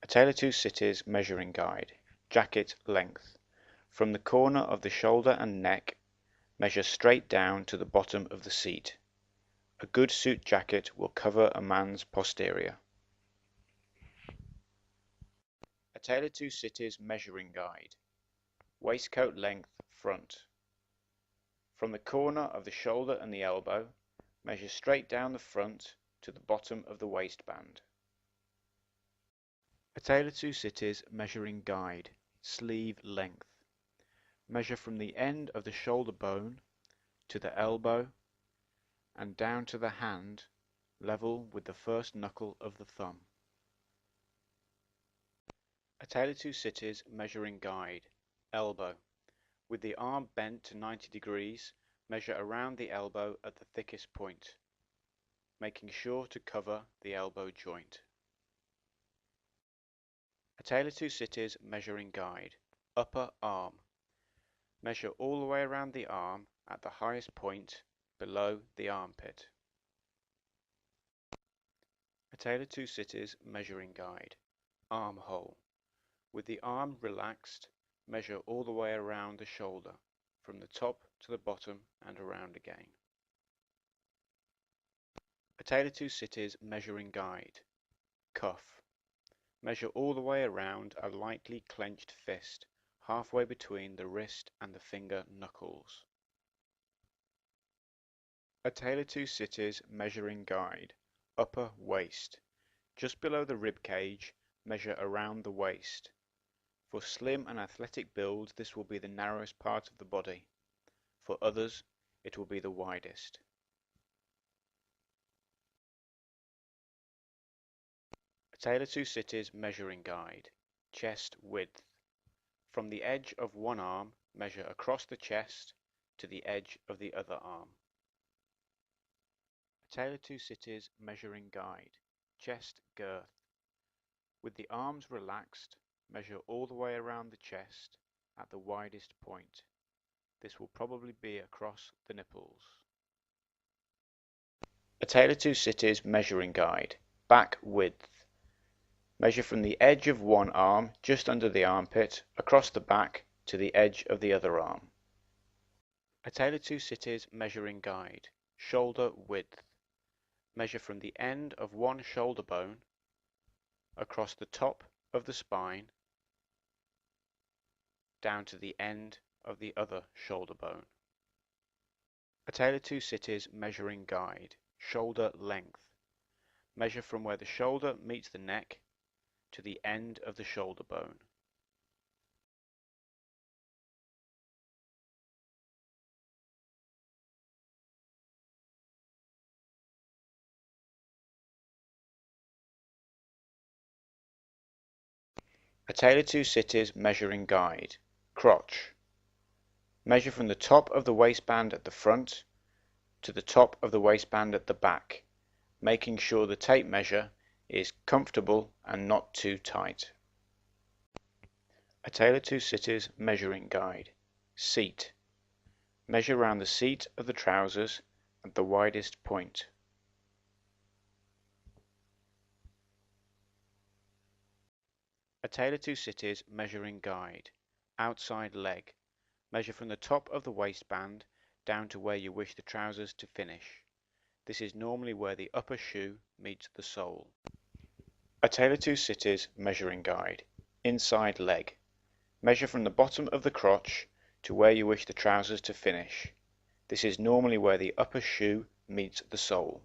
A Tale of Two Cities Measuring Guide. Jacket length. From the corner of the shoulder and neck, measure straight down to the bottom of the seat. A good suit jacket will cover a man's posterior. A Tale of Two Cities Measuring Guide. Waistcoat length front. From the corner of the shoulder and the elbow, measure straight down the front to the bottom of the waistband. A Tale of Two Cities Measuring Guide. Sleeve length. Measure from the end of the shoulder bone to the elbow and down to the hand, level with the first knuckle of the thumb. A Tale of Two Cities Measuring Guide. Elbow. With the arm bent to 90 degrees, measure around the elbow at the thickest point, making sure to cover the elbow joint. A Tale of Two Cities Measuring Guide. Upper arm. Measure all the way around the arm at the highest point below the armpit. A Tale of Two Cities Measuring Guide. Armhole. With the arm relaxed, measure all the way around the shoulder, from the top to the bottom and around again. A Tale of Two Cities Measuring Guide. Cuff. Measure all the way around a lightly clenched fist, halfway between the wrist and the finger knuckles. A Tale of Two Cities Measuring Guide. Upper waist. Just below the rib cage, measure around the waist. For slim and athletic builds, this will be the narrowest part of the body. For others, it will be the widest. A Tale of Two Cities Measuring Guide. Chest width. From the edge of one arm, measure across the chest to the edge of the other arm. A Tale of Two Cities Measuring Guide. Chest girth. With the arms relaxed, measure all the way around the chest at the widest point. This will probably be across the nipples. A Tale of Two Cities Measuring Guide. Back width. Measure from the edge of one arm just under the armpit across the back to the edge of the other arm. A Tale of Two Cities Measuring Guide. Shoulder width. Measure from the end of one shoulder bone across the top of the spine down to the end of the other shoulder bone. A Tale of Two Cities Measuring Guide. Shoulder length. Measure from where the shoulder meets the neck to the end of the shoulder bone. A Tale of Two Cities Measuring Guide. Crotch. Measure from the top of the waistband at the front to the top of the waistband at the back, making sure the tape measure is comfortable and not too tight. A Tale of Two Cities Measuring Guide. Seat. Measure around the seat of the trousers at the widest point. A Tale of Two Cities Measuring Guide. Outside leg. Measure from the top of the waistband down to where you wish the trousers to finish. This is normally where the upper shoe meets the sole. A Tale of Two Cities Measuring Guide. Inside leg. Measure from the bottom of the crotch to where you wish the trousers to finish. This is normally where the upper shoe meets the sole.